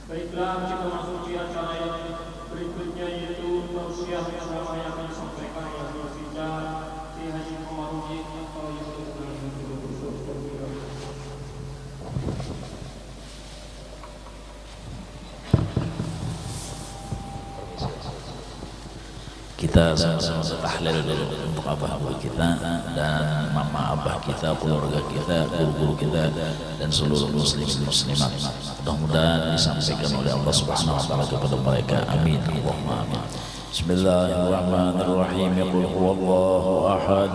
Baiklah, kita masuki acara yang berikutnya, yaitu tausiah ceramah yang akan disampaikan oleh kita Syekh Haji Komarudin atau yang kita sama-sama tahlil dulu untuk abah-abah kita dan mama abah kita, keluarga kita, guru-guru kita dan seluruh muslim muslimat. Mudah-mudahan disampaikan oleh Allah Subhanahu wa taala kepada mereka. Amin. Allahumma amin. Bismillahirrahmanirrahim. Qul huwallahu ahad.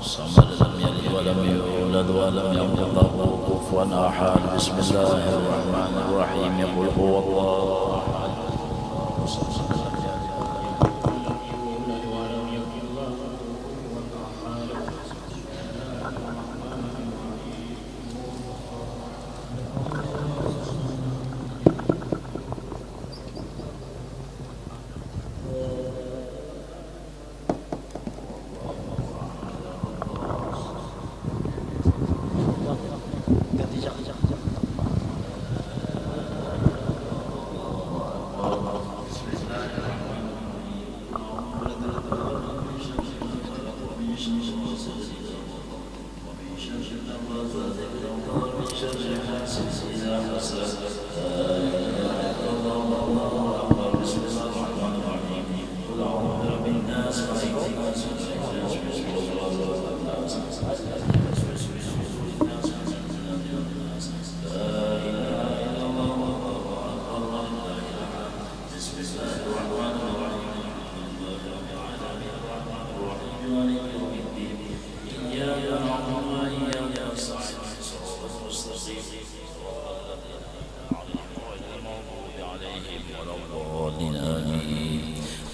Samad lam yalid wa lam yulad wa lam yakul lahu kufuwan ahad. Bismillahirrahmanirrahim. Qul huwallahu ahad.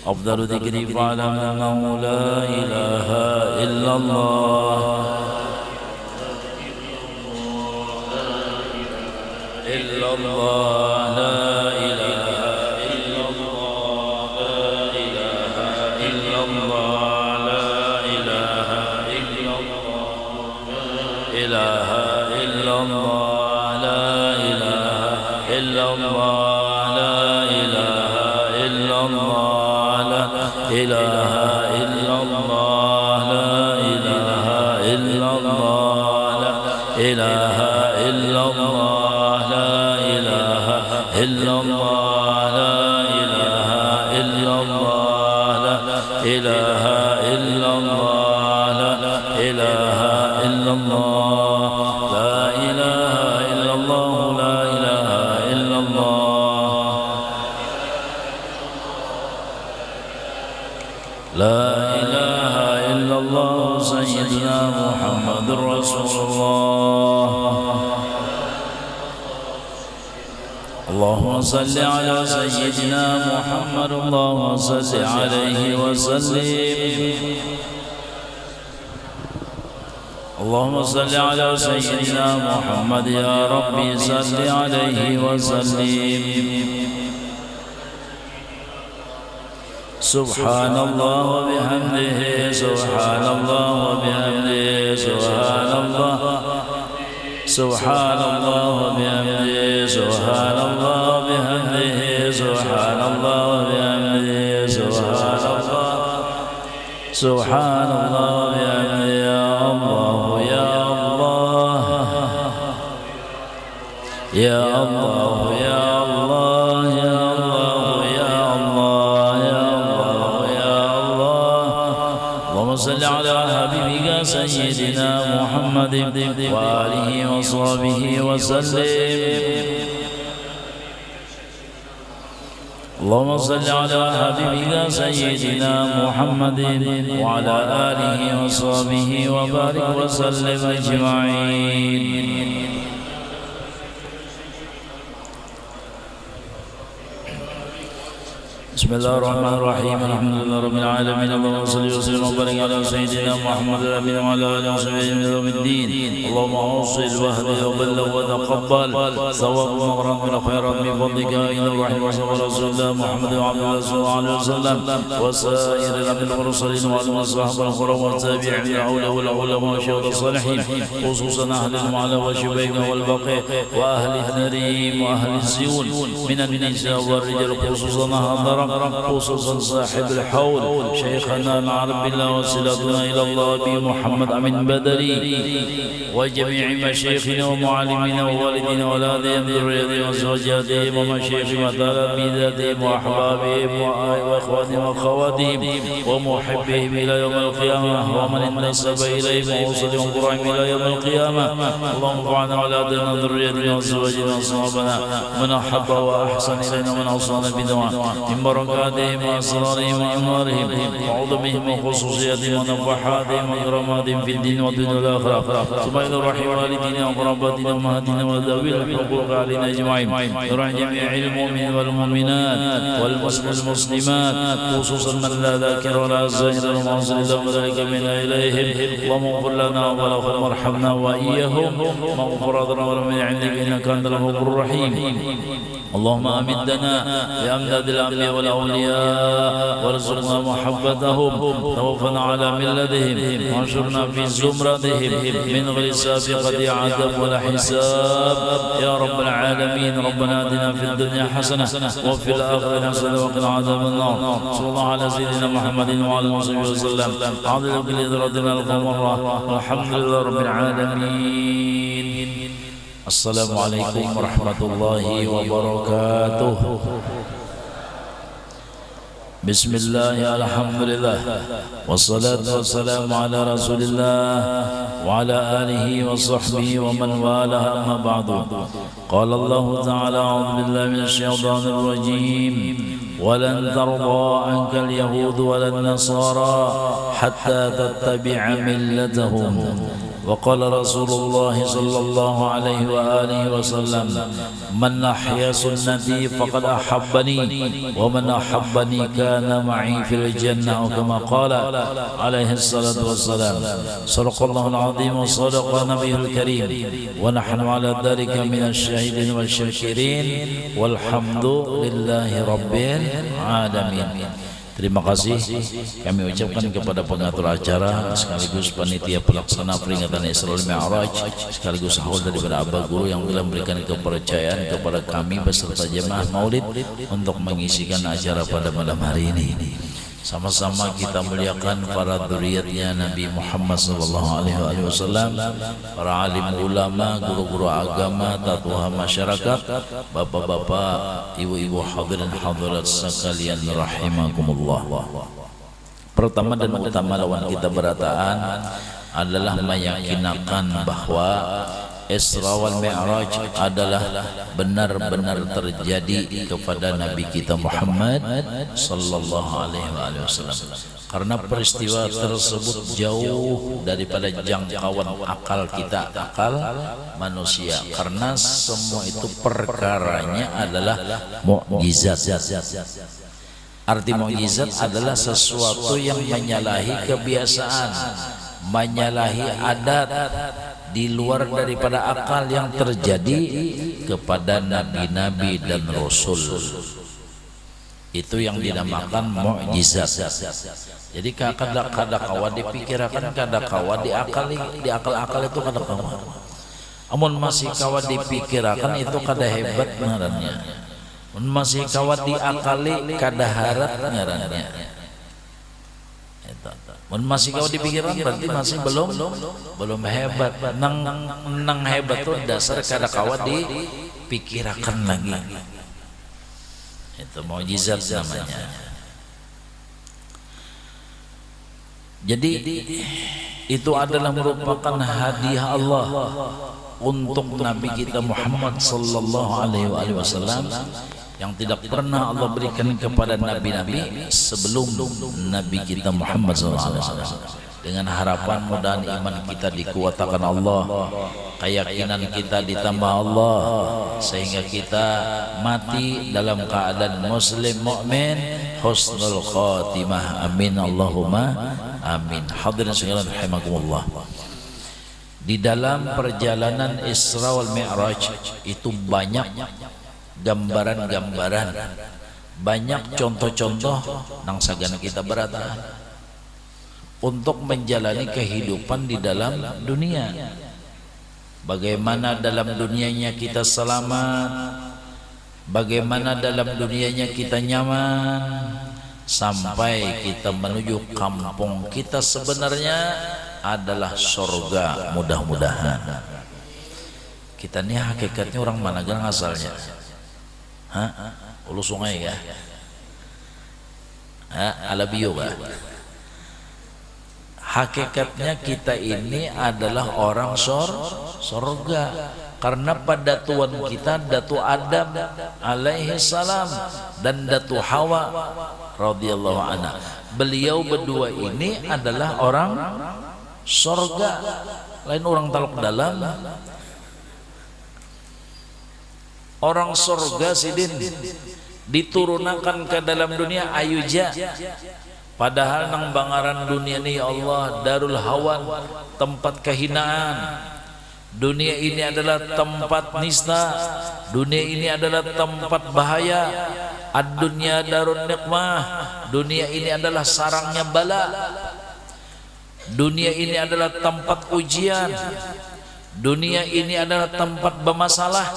أفضل ذكري فاعلم أنه لا إله إلا الله إلا الله لا إله إلا الله لا إله إلا الله لا إله إلا الله إله إلا الله لا إله إلا الله لا إله إلا الله إله إلا الله لا إله إلا الله لا إله إلا الله لا إله إلا الله لا إله إلا الله لا إله إلا الله لا إله إلا الله لا إله إلا الله لا إله إلا الله لا إله إلا الله سيدنا محمد رسول الله اللهم صل على سيدنا محمد اللهم صل عليه وسلم اللهم صل على سيدنا محمد يا ربي صل عليه وسلم سبحان الله وبحمده سبحان الله وبحمده سبحان الله سبحان الله وبحمده سبحان الله وبحمده سبحان الله وبحمده سبحان الله سبحان الله وبحمده يا الله يا الله يا الله يا الله يا الله يا الله يا الله يا الله اللهم صل على حبيبك سيدنا محمد وآله وصحبه وسلم اللهم صل على حبيبك سيدنا محمد وعلى آله وصحبه وبارك وسلم أجمعين Bismillahirrahmanirrahim. Alhamdulillahirabbil alamin. Allahumma shalli wa sallim wa barik ala sayyidina Muhammad al-amin wa ala alihi wa sahbihi yawmiddin. Allahumma awsil wa hdi wa balligh wa taqabbal thawab wa maghfirah min khairat min fadlika ila rahim wa rasulillah Muhammad wa ala sallallahu alaihi wasallam wa sa'iril anbiya'i wal mursalin wa ala sahbihi al-kiram wa tabi'in wal ulama wa syuhada salihin khususan ahli al-ma'la wa shubayka wal baqi wa ahli al-narim wa ahli al-ziyun min an-nisa wal rijal khususan hadara khususan sahib al-hawl shaykhana al-arab billah wa silatuna ila Allah bi Muhammad amin badari wa jami'i masyayikhina wa mu'allimina wa walidina wa aladihim dhurriyyatihim wa zawjatihim wa masyayikhihim wa talamithatihim wa ahbabihim wa ikhwanihim wa akhawatihim wa muhibbihim ila yawm al-qiyamah wa man intasaba ilayhim wa usulihim qur'an ila yawm al-qiyamah Allahumma fa'ana wa aladina dhurriyyatihim wa zawjatihim wa ashabana man ahabba wa ahsana ilayna man awsana bid'a min barakatihim wa asrarihim wa anwarihim wa udumihim wa khususiyatihim wa nafahatihim wa karamatihim fid din wa dunya wal akhirah subhana rahim walidina wa qarabatina wa mahadina wa dhawil huquq alina ajma'in nurah jami'il mu'minin wal mu'minat wal muslimat khususan man la dhakir wa la zahir wa ma'zil wa dhalika min ilayhim wa maghfir lana wa lahum warhamna wa iyyahum maghfiratan wa min 'indika innaka antal ghafurur rahim اللهم أمدنا بأمداد الأنبياء والأولياء وارزقنا محبتهم توفنا على ملتهم وانشرنا في زمرتهم من غير سابقة عذاب ولا حساب يا رب العالمين ربنا آتنا في الدنيا حسنة وفي الآخرة حسنة وقنا عذاب النار صلى الله على سيدنا محمد وعلى آله وصحبه وسلم عظيم بإذرتنا القمر والحمد لله رب العالمين السلام عليكم ورحمة الله وبركاته بسم الله الحمد لله والصلاة والسلام على رسول الله وعلى آله وصحبه ومن والاه أما بعد قال الله تعالى أعوذ بالله من الشيطان الرجيم ولن ترضى عنك اليهود ولا النصارى حتى تتبع ملتهم وقال رسول الله صلى الله عليه وآله وسلم من أحيا سنتي فقد أحبني ومن أحبني كان معي في الجنة أو كما قال عليه الصلاة والسلام صدق الله العظيم وصدق نبيه الكريم ونحن على ذلك من الشاهدين والشاكرين والحمد لله رب العالمين. Terima kasih kami ucapkan kepada pengatur acara sekaligus panitia pelaksana peringatan Isrul Mi'raj sekaligus haul daripada Abah Guru yang telah memberikan kepercayaan kepada kami beserta jemaah Maulid untuk mengisikan acara pada malam hari ini. Sama-sama kita muliakan para dzurriyyatnya Nabi Muhammad sallallahu alaihi wasallam, para alim ulama, guru-guru agama, tatuha masyarakat, bapak-bapak, ibu-ibu hadirin hadirat sekalian rahimakumullah. Pertama dan utama lawan kita berataan adalah meyakinakan bahwa Isra wal Mi'raj adalah benar-benar terjadi kepada Nabi kita Muhammad sallallahu alaihi wasallam. Karena peristiwa tersebut jauh daripada jangkauan akal kita, akal manusia. Karena semua itu perkaranya adalah mukjizat. Arti mukjizat adalah sesuatu yang menyalahi kebiasaan, menyalahi adat, di luar daripada akal yang terjadi kepada nabi-nabi dan rasul. Itu yang dinamakan mukjizat. Jadi kadang-kadang dipikirkan, kadang-kadang di akal itu kadang-kadang. Amun masih kawat dipikirkan itu kada hebat ngarannya. Amun masih kawat diakali kada harat ngarannya. Mun masih kau dipikirkan berarti masih belum hebat. Nang hebat tuh dasar kada kawat dipikirkan lagi. Itu mukjizat namanya. Jadi itu adalah merupakan hadiah Allah untuk Nabi kita Muhammad sallallahu alaihi wasallam yang tidak pernah Allah berikan kepada nabi-nabi sebelum Nabi kita Muhammad SAW. dengan harapan mudahan iman kita dikuatkan Allah, keyakinan kita ditambah Allah, sehingga kita mati dalam keadaan muslim mukmin husnul khatimah. Amin Allahumma amin. Hadirin sekalian rahimakumullah, di dalam perjalanan Isra wal Mi'raj itu banyak gambaran-gambaran, banyak contoh-contoh nang sagana kita berataan untuk menjalani kehidupan di dalam dunia. Bagaimana dalam dunianya kita selamat, bagaimana dalam dunianya kita nyaman, sampai kita menuju kampung kita sebenarnya adalah surga. Mudah-mudahan kita ini hakikatnya orang mana gang asalnya? Ulu sungai ya? Alabio bah. Hakikatnya kita ini adalah orang surga, karena pada Tuhan kita Datu Adam alaihi salam dan Datu Hawa radhiyallahu anha, beliau berdua ini adalah orang surga. Lain orang taluk dalam, orang surga sidin diturunkan ke dalam dunia ayuja. Padahal nang bangaran dunia ini ya Allah darul hawan, tempat kehinaan. Dunia ini adalah tempat nista, dunia ini adalah tempat bahaya. Ad-dunya darun nikmah, dunia ini adalah sarangnya bala. Dunia ini adalah tempat ujian, dunia ini adalah tempat bermasalah.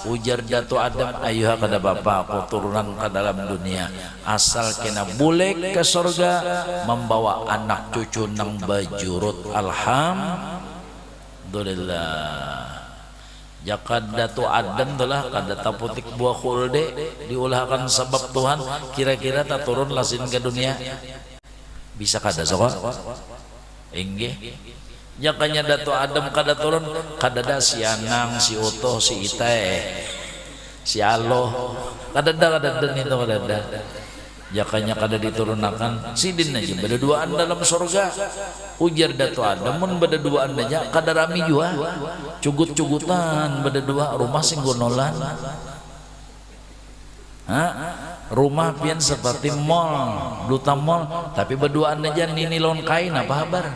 Ujar Datu Adam, ayuh kada bapak aku turunan ke dalam dunia asal kena boleh ke surga membawa anak cucu nang bajurut. Alhamdulillah. Jaka Datu Adam telah kada taputik buah khulde diulahkan sebab Tuhan, kira-kira tak turun lasin ke dunia bisa kada soka enggih. Jakanya Datu Adam kada turun, kada da si Anang, si Utoh, si Itae, si Aloh, kada da itu kada da. Jakanya kada diturunakan sidin aja berduaan dalam surga. Ujar Datu Adam mun berduaan aja kada rami jua, cugut-cugutan berdua rumah singgonolan. Rumah pian seperti mall, Duta Mall, tapi berduaan aja nini lawan kain apa kabar?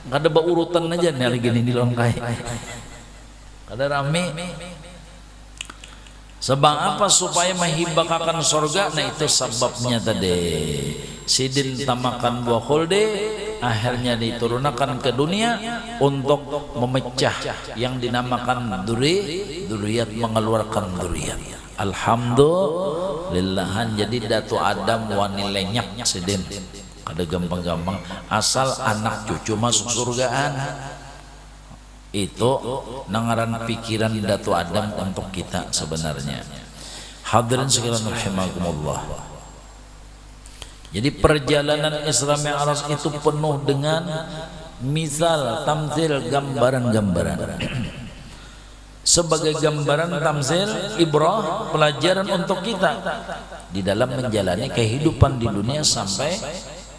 Kada baurutan aja nih lagi ini longkai, kada rame. Sebab apa? Supaya menghibakakan surga. Nah itu sebabnya tadi sidin tamakan buah khulde, akhirnya diturunkan ke dunia untuk memecah yang dinamakan duriyat, mengeluarkan duriyat. Alhamdulillahan. Jadi Datu Adam wani lenyak sidin, ada gampang-gampang asal anak cucu masuk surgaan. Itu nangaran pikiran Datu Adam untuk kita sebenarnya. Hadirin sekalian rahimakumullah. Jadi perjalanan Isra Mi'raj itu penuh dengan misal, tamzil, gambaran-gambaran. Sebagai gambaran, tamzil, ibrah, pelajaran untuk kita di dalam menjalani kehidupan di dunia sampai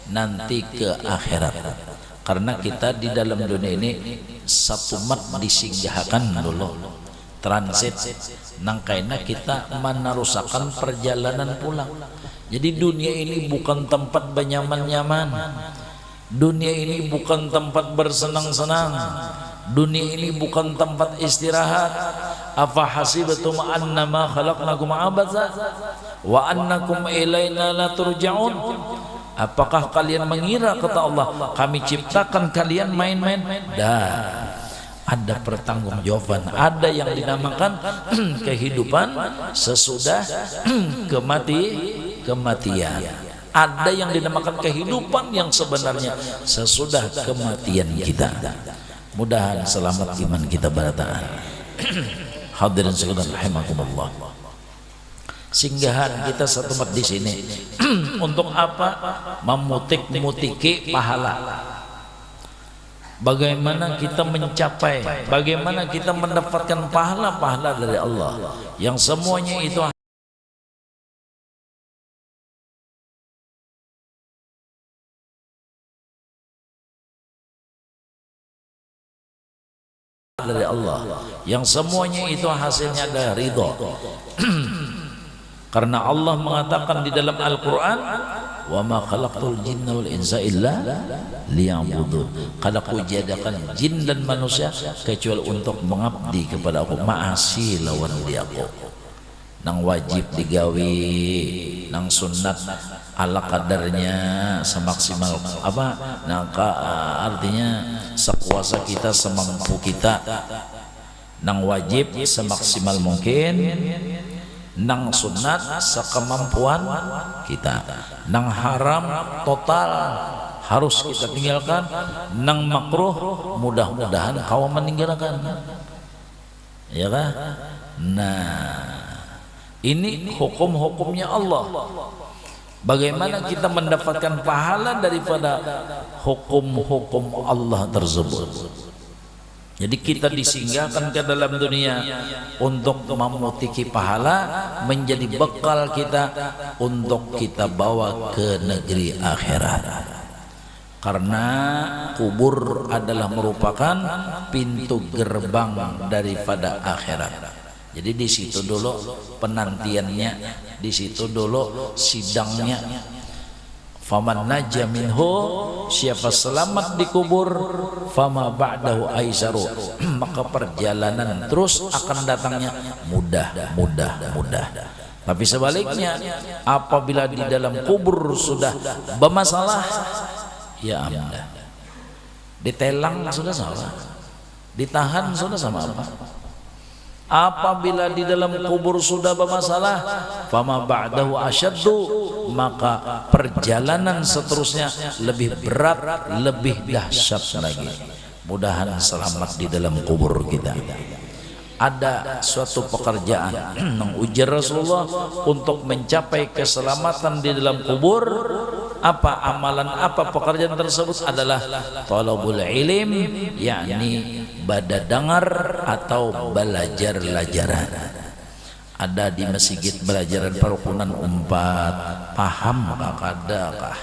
nanti ke akhirat. Karena kita di dalam dunia ini satu mat disinggahkan dulu, transit nangkaina kita menerusakan perjalanan pulang. Jadi dunia ini bukan tempat benyaman-nyaman, dunia ini bukan tempat bersenang-senang, dunia ini bukan tempat istirahat. Afa hasibatum annama khalaqnakum abatha wa annakum ilaina la turja'un. Apakah kalian mengira, kata Allah, kami ciptakan kalian main-main? Dah, ada pertanggungjawaban, ada yang dinamakan kehidupan sesudah kematian. Ada yang dinamakan kehidupan yang sebenarnya sesudah kematian kita. Mudahan selamat iman kita barataan. Hadirin sekalian rahimakumullah. Singgahan kita satu mat di sini untuk apa? Memutik-mutiki pahala. Bagaimana kita mencapai, bagaimana kita mendapatkan pahala-pahala dari Allah yang semuanya itu dari Allah, yang semuanya itu hasilnya dari ridha. Karena Allah mengatakan di dalam Al-Quran, wa ma khalaqtul jinna wal insa illa liya'budun. Kada ku jadikan jin dan manusia kecuali untuk mengabdi kepada aku, maasi lawan di aku. Nang wajib digawi, nang sunat ala kadarnya semaksimal apa? Nang artinya sekuasa kita, semampu kita. Nang wajib semaksimal mungkin, nang sunat sekemampuan kita, nang haram total harus kita tinggalkan, nang makruh mudah-mudahan kau meninggalkan, ya kan? Nah, ini hukum-hukumnya Allah. Bagaimana kita mendapatkan pahala daripada hukum-hukum Allah tersebut? Jadi kita disinggahkan ke dalam dunia untuk memutiki pahala, menjadi bekal kita untuk kita bawa ke negeri akhirat. Karena kubur adalah merupakan pintu gerbang daripada akhirat. Jadi di situ dulu penantiannya, di situ dulu sidangnya. Faman naja minhu, siapa selamat di kubur, fama ba'dahu aisaru, maka perjalanan terus akan datangnya mudah. Tapi sebaliknya, apabila di dalam kubur sudah bermasalah, ya amdah, ditelang sudah salah, ditahan sudah sama apa? Apabila di dalam kubur sudah bermasalah, fama ba'dahu asyaddu, maka perjalanan seterusnya lebih berat, lebih dahsyat lagi. Mudahan selamat di dalam kubur kita. Ada suatu pekerjaan yang ujar Rasulullah untuk mencapai keselamatan di dalam kubur. Apa amalan, apa pekerjaan tersebut? Adalah talabul ilm, yakni bada dengar atau belajar-belajaran. Ada di masjid belajaran perukunan 4, paham kakadakah?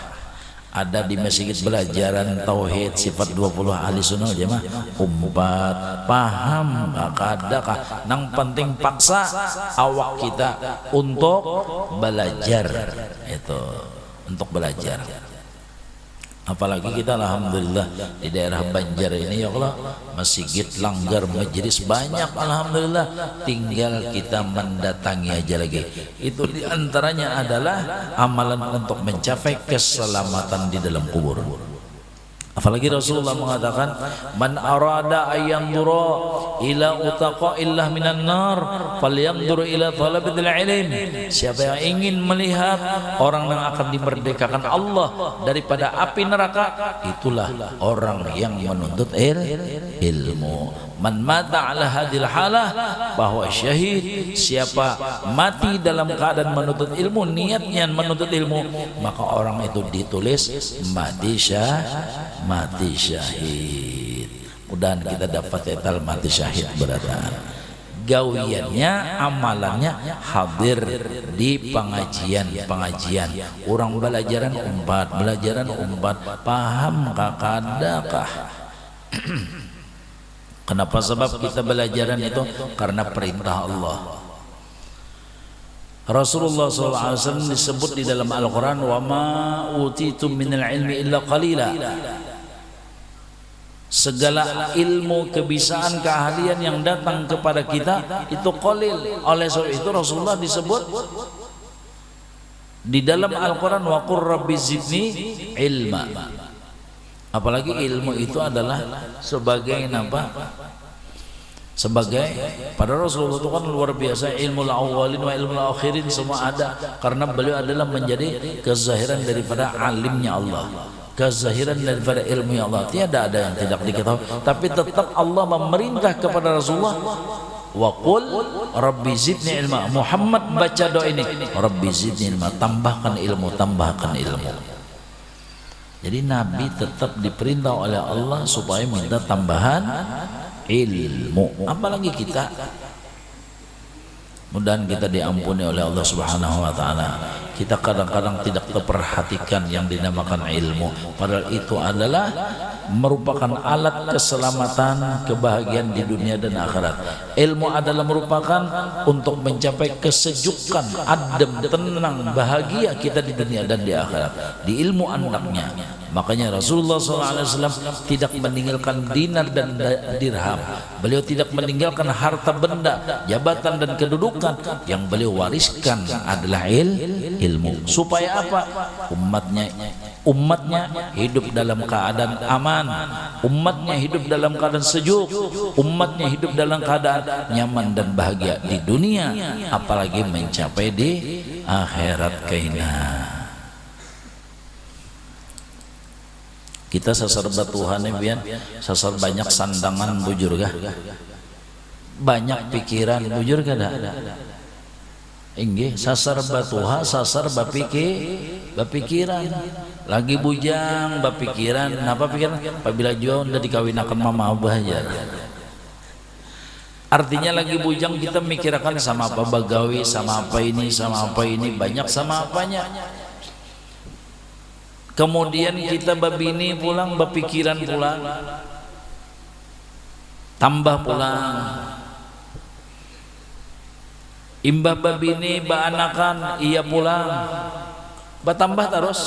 Ada di masjid belajaran tauhid sifat 20 ahli sunnah jemaah 4, paham kakadakah? Nang penting paksa awak kita untuk belajar, itu untuk belajar. Apalagi kita alhamdulillah di daerah Banjar ini, ya Allah, masjid, langgar, majelis banyak alhamdulillah, tinggal kita mendatangi aja lagi. Itu diantaranya adalah amalan untuk mencapai keselamatan di dalam kubur. Apalagi Rasulullah mengatakan, man arada ayyandura ila utaqa'illah minan nar falyandur ila talabil ilm. Siapa yang ingin melihat orang yang akan dimerdekakan Allah daripada api neraka, itulah orang yang menuntut ilmu. Man mata ala hadil halah, bahwa syahid, siapa mati dalam keadaan menuntut ilmu, niatnya menuntut ilmu, maka orang itu ditulis mati syahid. Mudah kita dapat etal mati syahid beradaan. Gawiannya, amalannya hadir di pengajian. Orang belajaran 4, paham kakadakah? Kenapa? Sebab kita belajaran itu karena perintah Allah. Rasulullah SAW disebut di dalam Al-Quran, wa ma utitum minal ilmi illa qalila. Segala ilmu, kebisaan, keahlian yang datang kepada kita itu qalil. Oleh sebab itu Rasulullah disebut di dalam Al-Quran, wa qur rabbi zidni ilma. Apalagi ilmu itu adalah sebagai apa? Sebagai, pada Rasulullah itu kan luar biasa, ilmu al-awwalin wa ilmu al-akhirin semua ada, karena beliau adalah menjadi kezahiran daripada alimnya Allah, kezahiran daripada ilmunya Allah. Tiada ada yang tidak diketahui, tapi tetap Allah memerintah kepada Rasulullah, wa qul rabbi zidni ilma. Muhammad baca doa ini, rabbi zidni ilma, tambahkan ilmu. Jadi Nabi tetap diperintah oleh Allah supaya minta tambahan ilmu. Apalagi kita Mudah-mudahan kita diampuni oleh Allah Subhanahu wa taala. Kita kadang-kadang tidak terperhatikan yang dinamakan ilmu, padahal itu adalah merupakan alat keselamatan, kebahagiaan di dunia dan akhirat. Ilmu adalah merupakan untuk mencapai kesejukan, adem, tenang, bahagia kita di dunia dan di akhirat. Di ilmu anaknya. Makanya Rasulullah SAW tidak meninggalkan dinar dan dirham. Beliau tidak meninggalkan harta benda, jabatan dan kedudukan. Yang beliau wariskan adalah ilmu. Supaya apa? Umatnya hidup dalam keadaan aman, umatnya hidup dalam keadaan sejuk, umatnya hidup dalam keadaan nyaman dan bahagia di dunia, apalagi mencapai di akhirat kaina. Kita sasar batuhan bian, sasar banyak sandangan bujur gah, banyak pikiran bujur gak ada. Inggih sasar batuha, sasar bapikiran, lagi bujang bapikiran, apa pikiran? Apabila John udah dikawinakan mama abah aja. Artinya lagi bujang kita mikirkan sama apa bagawi, sama apa ini, banyak sama apanya. Kemudian kita babini pulang, bapikiran pulang, tambah pulang. Imbah babini, baanakan, iya pulang, bertambah terus.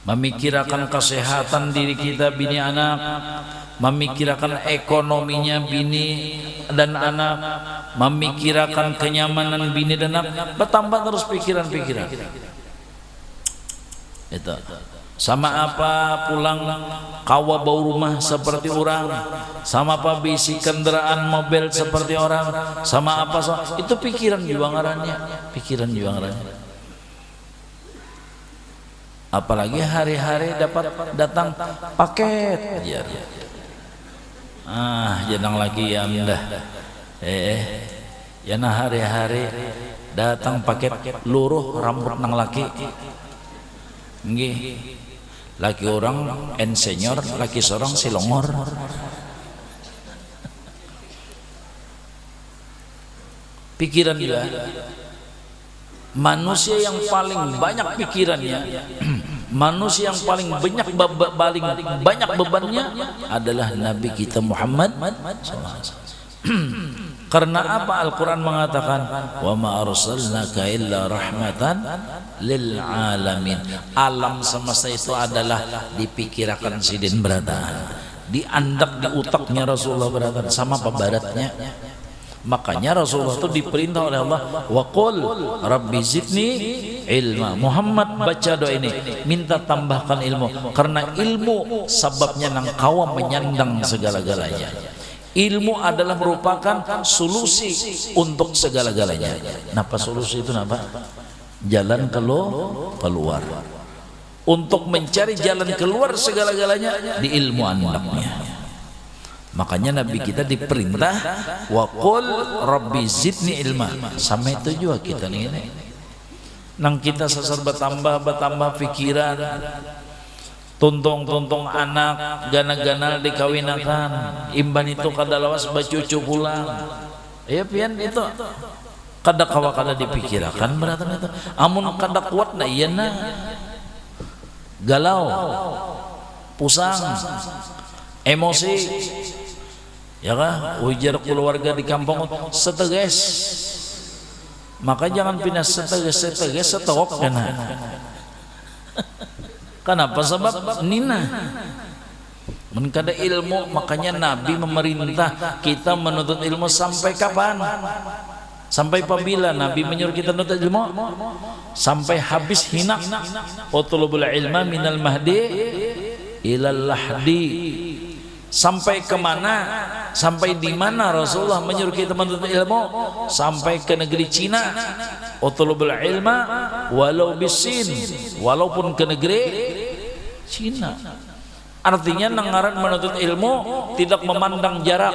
Memikirkan kesehatan diri kita, bini anak, memikirkan ekonominya bini dan anak, memikirkan kenyamanan bini dan anak, bertambah terus pikiran-pikiran. Itu sama apa pulang kawa bau rumah seperti orang, sama apa bisi kendaraan mobil seperti orang, sama apa itu pikiran juga ngarannya, apalagi hari-hari datang paket ya. Jangan lagi ya dah ya nah hari-hari datang paket luruh rambut nang laki. Nggih, laki orang senior, laki seorang silongor. Pikiran juga. Manusia yang paling banyak pikirannya, manusia yang paling banyak bebannya adalah Nabi kita Muhammad SAW. Karena apa? Al-Quran mengatakan wa ma arsalnaka illa rahmatan lil alamin. Alam semesta itu adalah dipikirkan sidin berataan, diandak di utaknya Rasulullah berataan sama apa baratnya. Makanya Rasulullah itu diperintah oleh Allah wa qul rabbi zidni ilma. Muhammad baca doa ini, minta tambahkan ilmu, karena ilmu sebabnya nang kawa menyandang segala-galanya. Ilmu adalah merupakan solusi untuk segala-galanya. Napa solusi itu napa? Jalan keluar. Untuk mencari jalan keluar segala-galanya di ilmu anaknya. Makanya Nabi kita diperintah wa qul rabbi zidni ilma. Sama itu juga kita nih. Nang kita sasar bertambah pikiran. Tuntung anak gana-gana dikawinakan, imban itu kada lawas bacucu pulang. Ya pian itu kada kawa kada dipikirkan beratan itu. Amun kada kuat na iya na galau, pusang, emosi. Ya kah? Ujar keluarga di kampung seteges. Maka jangan pindah seteges setok kana. Kenapa? Sebab nina menkada ilmu. Makanya Nabi memerintah kita menuntut ilmu sampai kapan? Sampai apabila Nabi menyuruh kita menuntut ilmu? Sampai habis hinak. Utlubul ilma minal mahdi ilal lahdi. Sampai kemana? Sampai di mana Rasulullah menyuruh kita menuntut ilmu? Sampai ke negeri Cina. Utlubul ilma walau bisin, walaupun ke negeri Cina. Artinya nangaran menuntut ilmu tidak memandang jarak.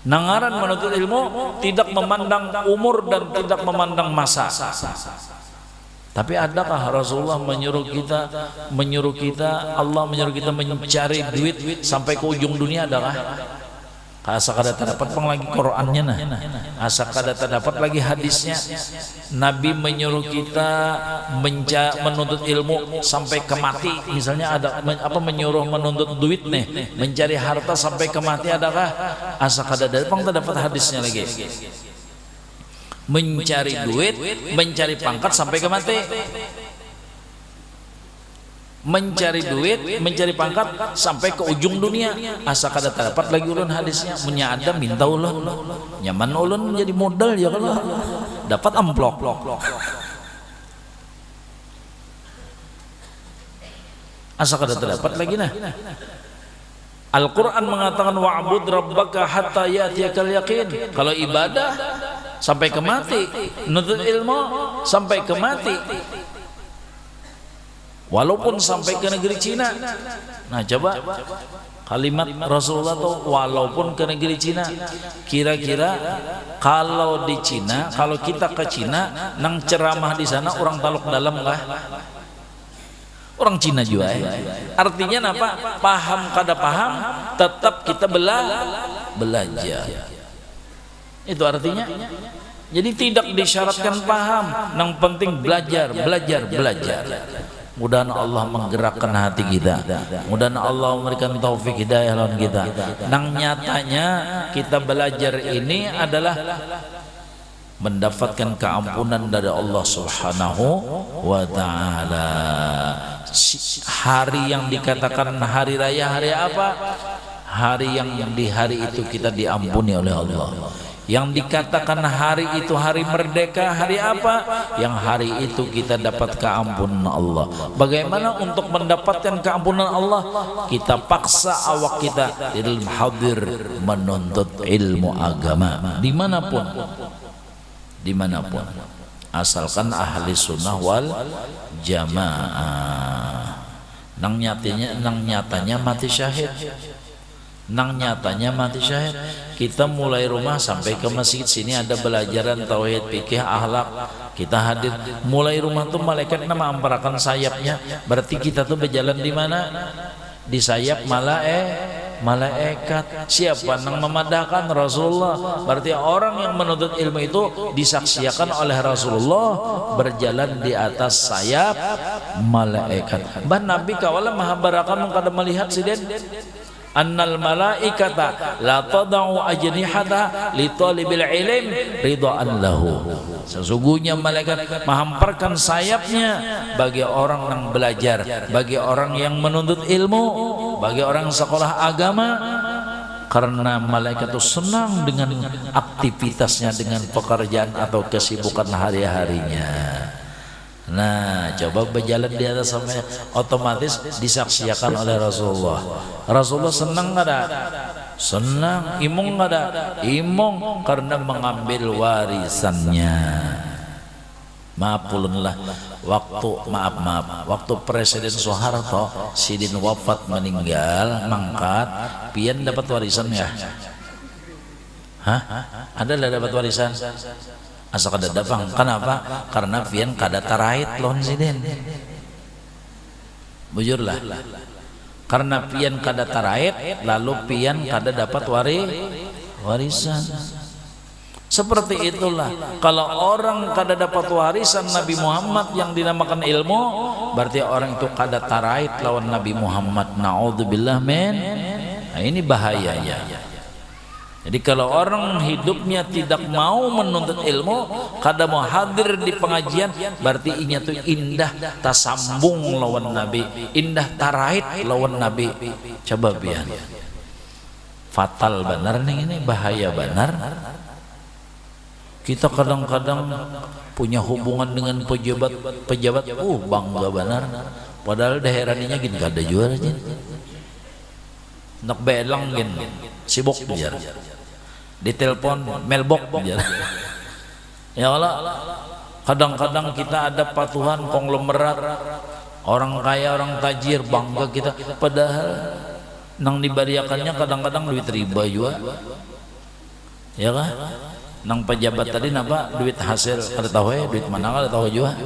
Nangaran menuntut ilmu tidak memandang umur dan tidak memandang masa. Tapi adakah Rasulullah menyuruh kita, Allah menyuruh kita mencari duit sampai ke ujung dunia? Adakah? asa kada terdapat pang lagi Qur'annya nah, asa kada terdapat lagi hadisnya. Nabi menyuruh kita menuntut ilmu sampai ke mati. Misalnya ada apa, menyuruh menuntut duit nih, mencari harta sampai ke mati, adakah? Asa kada terdapat hadisnya lagi. Mencari duit, mencari pangkat sampai ke mati. Mencari duit, mencari pangkat sampai ke ujung dunia, asa kada terdapat lagi ulun hadisnya. Munya ada minta ulun, nyaman ulun menjadi modal ya kalau dapat amplop. Asa kada terdapat lagi nah. Al-Quran mengatakan wa'bud rabbaka hatta ya'tiyakal yaqin. Kalau ibadah sampai ke mati, nuntut ilmu sampai ke mati, walaupun sampai ke negeri Cina. Nah coba kalimat Rasulullah tuh walaupun ke negeri Cina. Kira-kira kalau di Cina, kalau kita ke Cina nang ceramah di sana orang taluk dalam kah? Orang Cina juga ya. Artinya apa? Paham kada paham tetap kita belajar. Itu artinya. Jadi tidak disyaratkan paham, yang penting belajar. Mudah-mudahan Allah menggerakkan hati kita, mudah-mudahan Allah memberikan taufik hidayah lawan kita. Nang nyatanya kita belajar ini adalah mendapatkan keampunan dari Allah Subhanahu wa ta'ala. Hari yang dikatakan hari raya, hari apa? Hari yang di hari itu kita diampuni oleh Allah. Yang dikatakan hari itu hari merdeka, hari apa? Yang hari itu kita dapat keampunan Allah. Bagaimana untuk mendapatkan keampunan Allah? Kita paksa awak kita ilmu hadir menuntut ilmu agama dimanapun, asalkan ahli sunnah wal jamaah. Nang nyatanya mati syahid. Kita mulai rumah sampai ke masjid sini ada belajaran tauhid, fikih, akhlak. Kita hadir mulai rumah tuh malaikat nama amparakan sayapnya. Berarti kita tuh berjalan di mana? Di sayap malaikat. Siapa yang memadahkan? Rasulullah. Berarti orang yang menuntut ilmu itu disaksikan oleh Rasulullah berjalan di atas sayap malaikat. Bah Nabi kawala maha barakan kada melihat siden. Annal malaikata la tadau ajnihata li talibil ilm ridaan lahu. Sesungguhnya malaikat menghamparkan sayapnya bagi orang yang belajar, bagi orang yang menuntut ilmu, bagi orang sekolah agama, karena malaikat itu senang dengan aktivitasnya, dengan pekerjaan atau kesibukan hari-harinya. Nah, coba berjalan di atas sampai otomatis disaksikan oleh Rasulullah. Rasulullah senang nggak ada? Senang. Imung nggak ada? Imung karena mengambil warisannya. Maaf ulunlah, waktu Presiden Soeharto sidin wafat meninggal mangkat, pian dapat warisan ya? Hah? Ada lah dapat warisan? Asa kada dapang. Kenapa? Karena pian kada tarait lon siden. Bujurlah. Karena pian kada tarait, lalu pian kada dapat warisan. Seperti itulah kalau orang kada dapat warisan Nabi Muhammad yang dinamakan ilmu, berarti orang itu kada tarait lawan Nabi Muhammad. Naudzubillah min. Nah, ini bahayanya. Jadi kalau orang hidupnya tidak mau menuntut ilmu, kada mau hadir di pengajian, berarti inya tuh indah tasambung lawan Nabi, indah tarait lawan Nabi. Coba biar fatal benar nih, ini bahaya benar. Kita kadang-kadang punya hubungan dengan pejabat, bangga benar. Padahal daerahnya gini kada jual aja. Nak belang gini, sibuk biar. Ditelepon mailbox biar. Ya Allah, kadang-kadang kita ada patuhan konglomerat, orang kaya, orang tajir, bangga kita. Padahal nang dibariakannya kadang-kadang duit riba juga. Ya kan? Nang pejabat tadi napa duit hasil kada tahu duit mana kada tahu juga.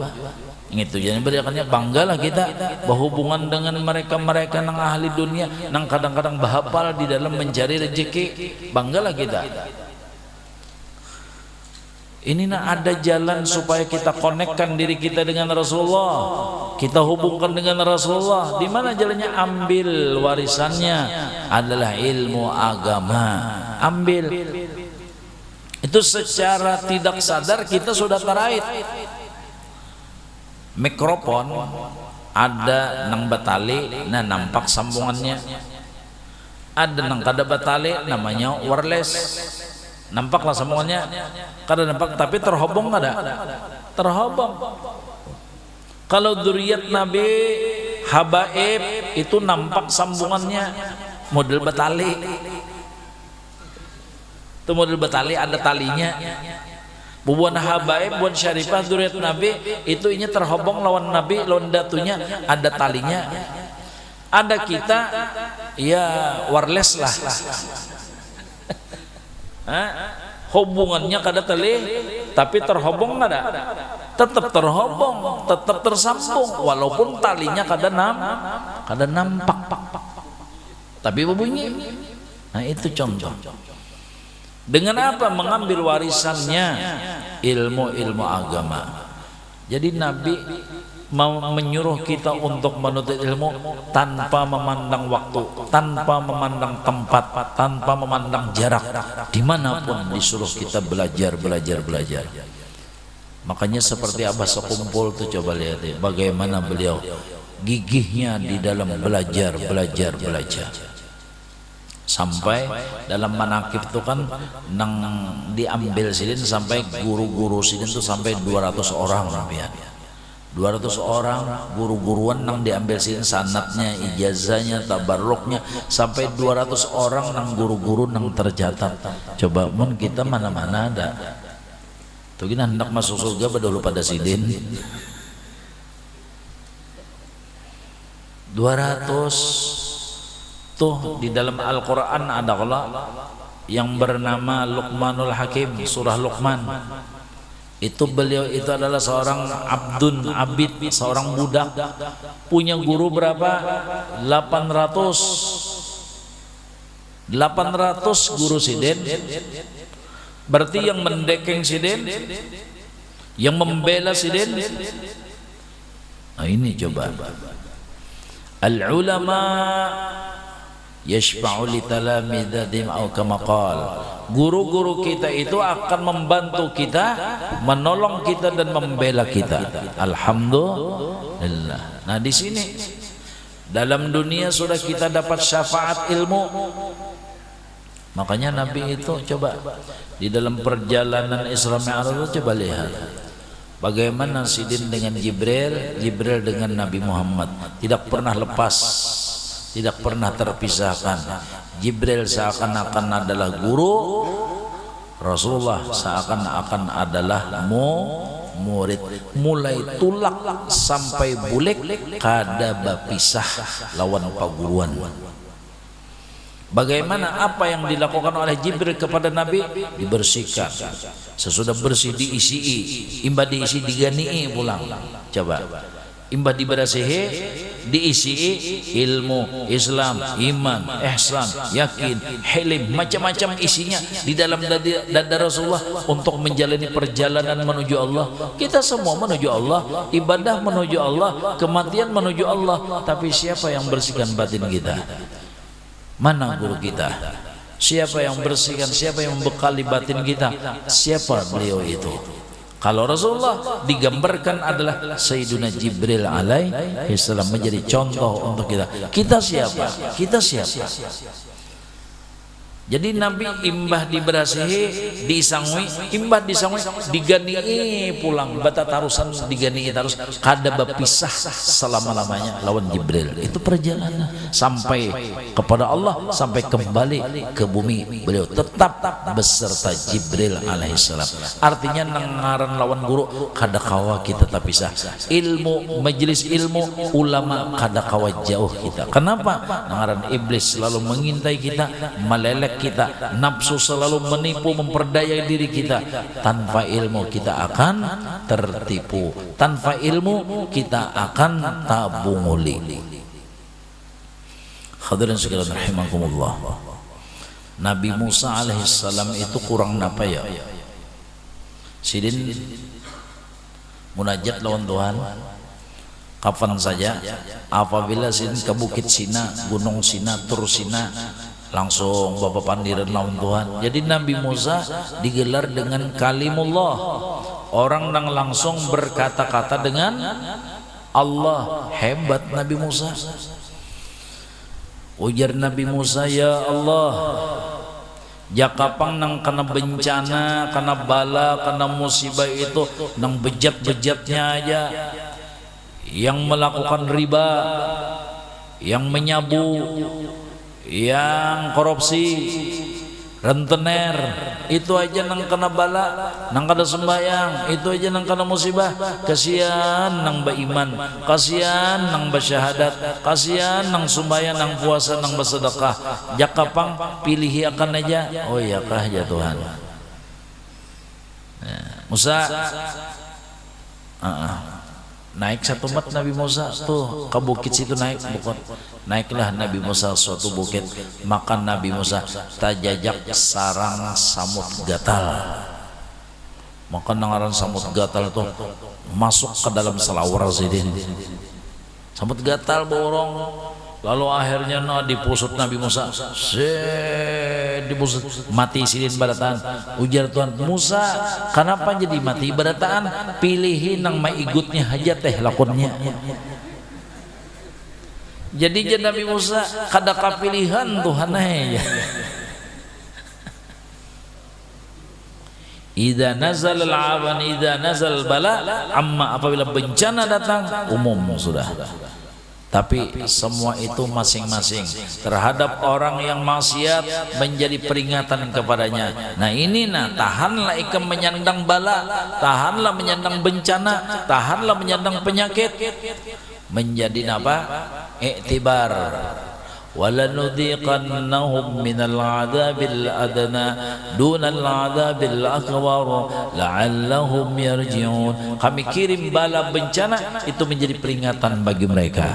Itu jadi berikannya banggalah kita berhubungan dengan mereka-mereka nang ahli dunia nang kadang-kadang bahapal di dalam mencari rezeki, banggalah kita. Ini ada jalan supaya kita konekkan diri kita dengan Rasulullah, kita hubungkan dengan Rasulullah. Di mana jalannya? Ambil warisannya adalah ilmu agama. Ambil itu secara tidak sadar kita sudah tarait. Mikrofon ada nang batali, nah nampak sambungannya. Ada nang kada batali, namanya wireless. Nampaklah sambungannya, kada nampak tapi terhubung kada? Terhubung. Kalau dzurriyyat Nabi habaib itu nampak sambungannya, model batali. Itu model batali ada talinya. Bubuan habaib, buan syarifah dzurriyyat Nabi itu inya terhubung lawan Nabi, lawan datunya ada talinya. Ada kita ya wireless lah. Hubungannya kada tali tapi terhubung kada? Tetap terhubung, tetap tersambung walaupun talinya kada nampak tapi berbunyi. Nah itu contoh. Dengan apa? Mengambil warisannya ilmu-ilmu agama. Jadi Nabi mau menyuruh kita untuk menuntut ilmu tanpa memandang waktu, tanpa memandang tempat, tanpa memandang jarak. Dimanapun disuruh kita belajar. Makanya seperti Abah Sekumpul tuh, coba lihat ya, bagaimana beliau gigihnya di dalam belajar. Sampai dalam manakib itu kan nang diambil sidin sampai guru-guru sidin itu sampai 200 orang rapian. 200 orang guru-guruan nang diambil sidin, sanatnya, ijazahnya, tabarruknya, sampai 200 orang nang guru-guru nang tercatat. Coba mun kita mana-mana ada. Tuh kita hendak masuk surga badulu pada sidin. 200 tuh di dalam Al-Quran ada Allah yang bernama Luqmanul Hakim, surah Luqman. Itu beliau itu adalah seorang abid, seorang budak, punya guru berapa? 800 guru sidin. Berarti yang mendekeng sidin, yang membela sidin. Nah ini coba al-ulama yashfa'u li talamidatim au kama qala. Guru-guru kita itu akan membantu kita, menolong kita dan membela kita. Alhamdulillah. Nah di sini dalam dunia sudah kita dapat syafaat ilmu. Makanya Nabi itu coba di dalam perjalanan Isra Mi'raj coba lihat bagaimana sidin dengan Jibril, Jibril dengan Nabi Muhammad tidak pernah lepas, tidak pernah terpisahkan. Jibril seakan-akan adalah guru, Rasulullah seakan-akan adalah murid. Mulai tulak sampai bulik kada bapisah lawan paguruan. Bagaimana apa yang dilakukan oleh Jibril kepada Nabi? Dibersihkan. Sesudah bersih diisi, imbah diisi diganii pulang. Coba imbah diberasihi diisi ilmu, Islam, iman, ihsan, yakin, hilim, macam-macam isinya di dalam dada Rasulullah untuk menjalani perjalanan menuju Allah. Kita semua menuju Allah, ibadah menuju Allah, kematian menuju Allah. Tapi siapa yang bersihkan batin kita? Mana guru kita? Siapa yang bersihkan, siapa yang membekali batin kita? Siapa beliau itu? Kalau Rasulullah digambarkan adalah Sayyiduna Jibril alaihi salam, menjadi contoh untuk kita. Kita siapa? Kita siapa? Jadi Nabi imbah diberasihi, disangui, imbah disangui, diganii pulang, bata tarusan diganii terus, kada berpisah selama-lamanya lawan Jibril. Itu perjalanan sampai kepada Allah, sampai kembali ke bumi. Beliau tetap beserta Jibril alaihissalam. Artinya nengaran lawan guru kada kawa kita tak pisah. Ilmu, majelis ilmu, ulama kada kawa jauh kita. Kenapa? Nengaran iblis selalu mengintai kita, melelek intelek kita, nafsu selalu menipu memperdaya diri kita. Tanpa ilmu kita akan tertipu, tanpa ilmu kita akan tabunguli. Hadirin sekalian rahimakumullah, Nabi Musa alaihissalam itu kurang apa ya? Sidin munajat lawan Tuhan kapan saja, apabila sidin ke Bukit Sina, Gunung Sina, Tur Sina, langsung bapak pandiran lawan Tuhan. Jadi Nabi Musa digelar dengan kalimullah, orang yang langsung berkata-kata dengan Allah. Hebat Nabi Musa. Ujar Nabi Musa, ya Allah, jakapang nang kena bencana, kena bala, kena musibah itu nang bejat-bejatnya aja, yang melakukan riba, yang menyabu, yang korupsi, rentenir, itu aja nang kena bala, nang kena sembahyang, itu aja nang kena musibah. Kasihan nang beriman, kasihan nang bersyahadat, kasihan nang sembahyang, nang puasa, nang bersedekah. Jakapang pilih akan aja. Oh iya kah ya Tuhan. Musa naik satu mat Nabi Musa tuh ke bukit situ, naiklah Nabi Musa suatu bukit. Maka Nabi Musa tajajak sarang samut gatal. Maka nangaran samut gatal tuh masuk ke dalam selawar sidin. Samut gatal borong. Lalu akhirnya dipusut Nabi Musa, dipusut, mati sidin barataan. Ujar Tuhan, Musa, kenapa jadi mati barataan? Pilihin nang maigutnya aja teh lakonnya. Jadi Nabi Musa kada kapilihan Tuhan aja. Idza nazal al-aban, idza nazal bala, amma apabila bencana datang umum sudah. Tapi semua itu masing-masing terhadap orang yang maksiat menjadi peringatan kepadanya. Nah ini tahanlah ikam menyandang bala, tahanlah menyandang bencana, tahanlah menyandang penyakit, menjadi apa? Iktibar. وَلَنُذِيقَنَّهُمْ مِنَ الْعَذَابِ الْأَدْنَى دُونَ الْعَذَابِ الْأَكْبَرِ لَعَلَّهُمْ يَرْجِعُونَ. Kami kirim bala bencana itu menjadi peringatan bagi mereka.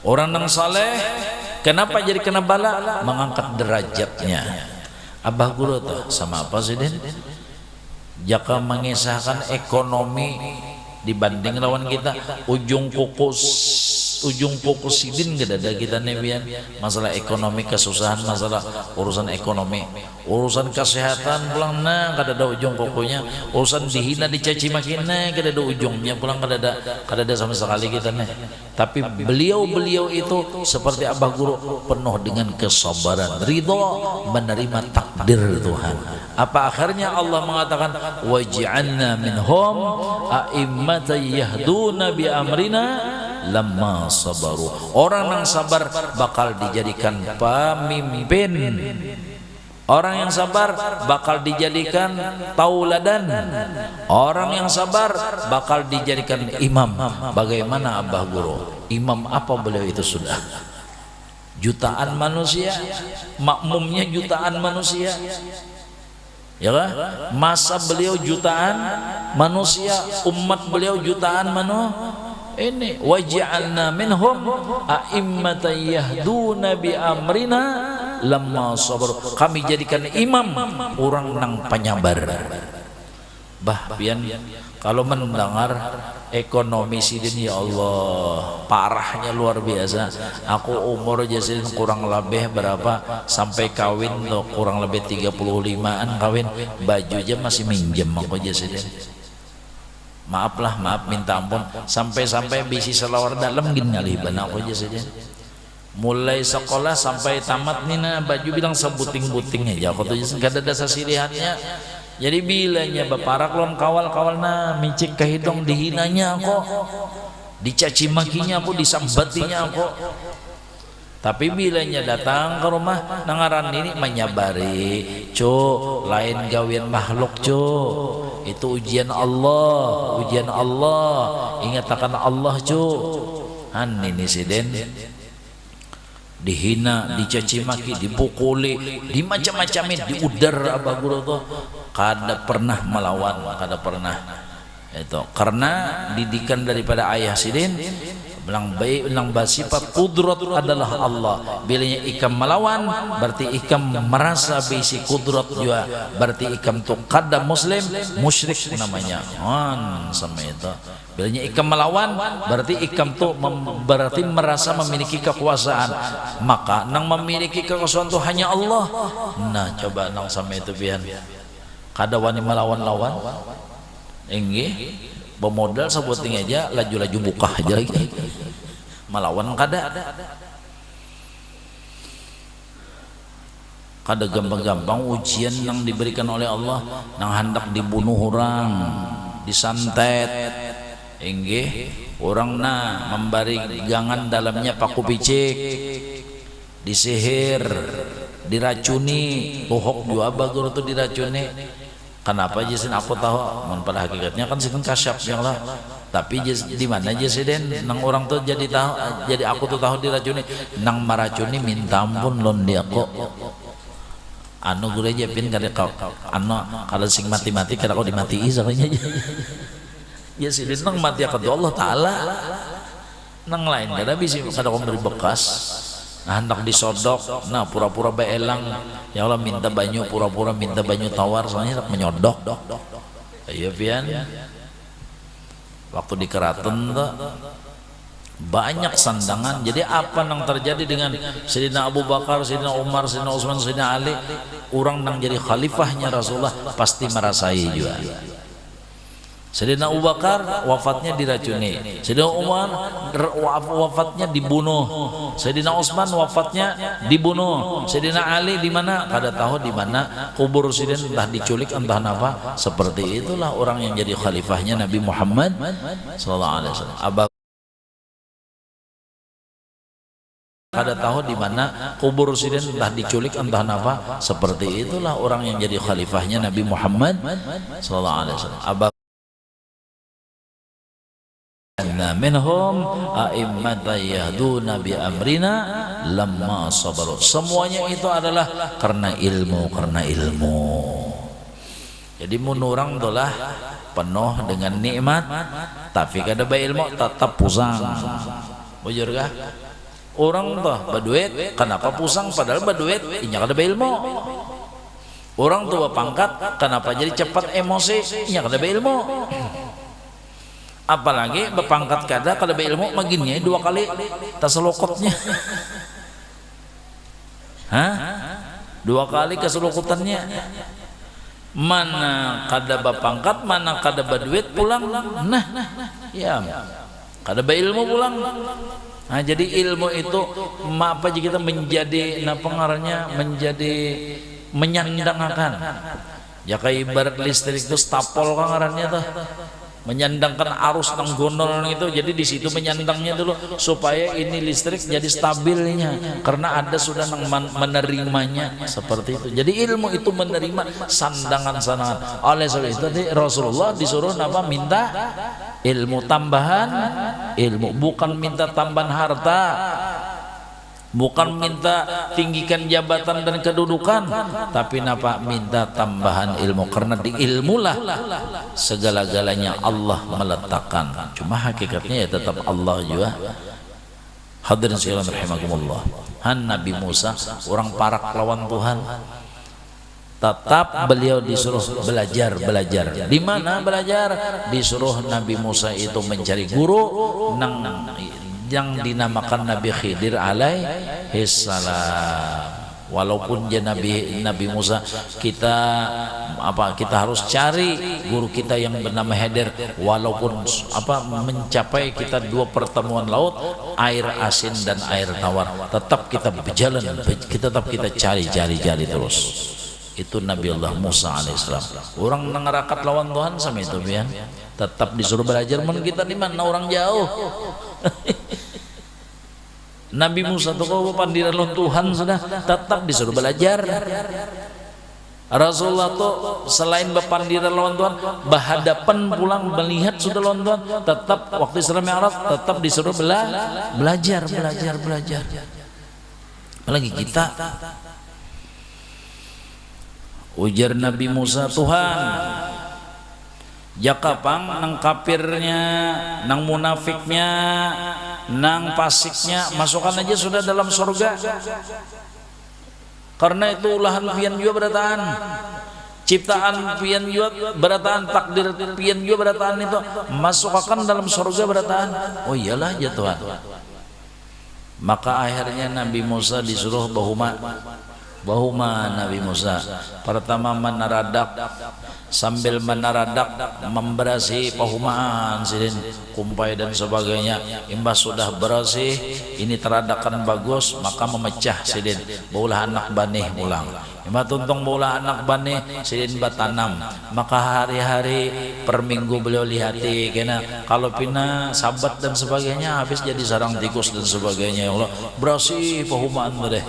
Orang yang saleh kenapa jadi kena bala? Mengangkat derajatnya. Abah guru tuh sama apa sih Den? Jaka mengisahkan ekonomi dibanding lawan kita, ujung kuku sidin gak ada kita nebian. Masalah ekonomi kesusahan, masalah urusan ekonomi, urusan kesehatan pulang gak ada ujung kukunya, urusan dihina dicaci makin gak ada ujungnya pulang gak ada sama sekali kita nih. Tapi beliau itu seperti Abah Guru penuh dengan kesabaran, ridho menerima takdir Tuhan. Apa akhirnya Allah mengatakan waj'alna minhum a'immatan yahduna bi amrina lamma sabaru. Orang yang sabar bakal dijadikan pemimpin. Orang yang sabar bakal dijadikan tauladan. Orang yang sabar bakal dijadikan imam. Bagaimana Abah Guru? Imam apa beliau itu sudah? Jutaan manusia, makmumnya jutaan manusia. Ya kan? Masa beliau jutaan manusia, umat beliau jutaan manusia. Ini waj'alna minhum a'immatan yahduna bi amrina lamma sabar. Kami jadikan imam orang nang penyabar. Bah pian kalau mendengar ekonomi sidin, ya Allah parahnya luar biasa. Aku umur jasin kurang lebih berapa sampai kawin loh, kurang lebih 35an kawin, baju aja masih minjem aku jasin. Maaf minta ampun, sampai bisi selawar dalam gini ngaliban aku aja saja. Mulai sekolah sampai tamat nih baju bilang sebuting-buting aja aku tuh gak ada dasar silihannya. Jadi bilanya baparak lon kawal micik ke hidung, dihinanya aku, dicaci makinya aku, disambatinya aku. Tapi bilanya datang ke rumah nangaran ini menyabari, cuk, lain gawian makhluk cuk, itu ujian Allah, ingat akan Allah cuk. Ini sidin dihina, dicaci maki, dipukuli, dimacam-macami, diudar abah guru tuh kada pernah melawan, kada pernah. Itu karena didikan daripada ayah sidin bilang baik, bilang bersifat kudrat adalah Allah. Bilanya ikam melawan berarti ikam merasa bisi kudrat juga, berarti ikam tu kada muslim, musyrik namanya. Sama itu. Bilanya ikam melawan berarti ikam tu berarti merasa memiliki kekuasaan. Maka nang memiliki kekuasaan tu hanya Allah. Nah coba nang sama itu pian. Kada wani melawan-lawan. Enggih, bermodal sebuting aja laju-laju buka aja lagi. Melawan kada gampang-gampang ujian yang diberikan oleh Allah, yang hendak dibunuh orang, disantet, enggih, orang membari gangan dalamnya paku picik, disihir, diracuni, bohok juga bagus itu diracuni. Kenapa Jasin aku tahu? Pada hakikatnya kan Jasin kasyaf yang lah. Tapi di mana Jasin? Nang orang tuh jadi tahu, jadi aku tuh tahu diracuni. Nang maracuni minta ampun lon dia kok. Anu gue aja pin kada kau, anu kalau sing mati-mati kada kau dimatii soalnya. Jasin nang mati akad Allah Taala. Nang lain kada bisa kada kau beri bekas. Nah hendak disodok, nah pura-pura beelang, ya Allah minta banyu, pura-pura minta banyu tawar, soalnya hendak menyodok. Iya pian. Waktu di Keraton tuh banyak sandangan. Jadi apa yang terjadi dengan Sayyidina Abu Bakar, Sayyidina Umar, Sayyidina Utsman, Sayyidina Ali, orang yang jadi khalifahnya Rasulullah pasti merasai juga. Sayyidina Abu Bakar wafatnya diracuni, Sayyidina Umar wafatnya dibunuh, Sayyidina Utsman wafatnya dibunuh, Sayyidina Ali di mana? Kada tahu di mana kubur Sayyidina, entah diculik entah apa. Seperti itulah orang yang jadi khalifahnya Nabi Muhammad sallallahu alaihi wasallam. Kada tahu di mana kubur Sayyidina, entah diculik entah apa. Seperti itulah orang yang jadi khalifahnya Nabi Muhammad sallallahu alaihi wasallam. Minhum a'immatan yahduna bi amrina lamma sabaru. Semuanya itu adalah karena ilmu, Jadi menurang itulah penuh dengan nikmat, tapi kada ilmu tetap pusang. Bujur kah? Orang tuh berduit, kenapa pusang padahal berduit? Inya kada ilmu. Orang tua pangkat, kenapa jadi cepat emosi? Inya kada ilmu. Apalagi berpangkat kada berilmu maginnya 2 kali taselokotnya. Hah? 2 kali keselokotannya. Mana kada berpangkat, mana kada berduit pulang. Nah, ya. Kada berilmu pulang. Nah, jadi ilmu itu apa jika kita menjadi pengaruhnya menjadi menyandangkan. Ya kayak ibarat listrik itu stapol kangarannya tuh. Menyandangkan arus nang gondol itu, jadi di situ menyandangnya dulu supaya ini listrik jadi stabilnya karena ada sudah nang menerimanya seperti itu. Jadi ilmu itu menerima sandangan-sandangan. Oleh sebab itu Rasulullah disuruh minta ilmu tambahan, ilmu bukan minta tambahan harta, bukan minta tinggikan jabatan dan kedudukan, tapi minta tambahan ilmu, karena di ilmulah segala-galanya Allah meletakkan. Cuma hakikatnya ya tetap Allah juga. Hadirin sekalian rahimakumullah. Nabi Musa orang parak lawan Tuhan, tetap beliau disuruh belajar. Di mana belajar? Disuruh Nabi Musa itu mencari guru yang dinamakan Nabi Khidir alaihi salam. Walaupun dia Nabi Musa, kita harus cari guru kita yang bernama Khidir, walaupun mencapai kita 2 pertemuan laut, air asin dan air tawar, tetap kita berjalan, kita cari terus. Itu Nabi Allah Musa alaihissalam. Orang nangarakat lawan Tuhan sama itu pian, tetap disuruh belajar. Men kita di mana orang jauh. Nabi Musa tuh kau pandiran lawan Tuhan sudah tetap disuruh belajar. Rasulullah tuh selain berpandiran lawan Tuhan, berhadapan pulang melihat sudah lawan Tuhan, tetap waktu Isra Mi'raj tetap disuruh belajar. Apalagi kita. Ujar Nabi Musa, Tuhan jakapang nang kafirnya, nang munafiknya, nang pasiknya masukkan aja sudah dalam surga, karena itu ulahan pian juga berataan, ciptaan pian juga berataan, takdir pian juga berataan, itu masukkan dalam surga berataan. Oh iyalah ya Tuhan. Maka akhirnya Nabi Musa disuruh bahuma Nabi Musa pertama menaradak, sambil menaradak memberasi pahumaan sidin kumpai dan sebagainya. Imbas sudah bersih, ini teradakan bagus, maka memecah sidin baulah anak banih ulang. Imbas tuntung baulah anak banih sidin batanam, maka hari-hari per minggu beliau lihati kena kalau pina sabat dan sebagainya habis jadi sarang tikus dan sebagainya. Ya Allah, bersih pahumaan deh.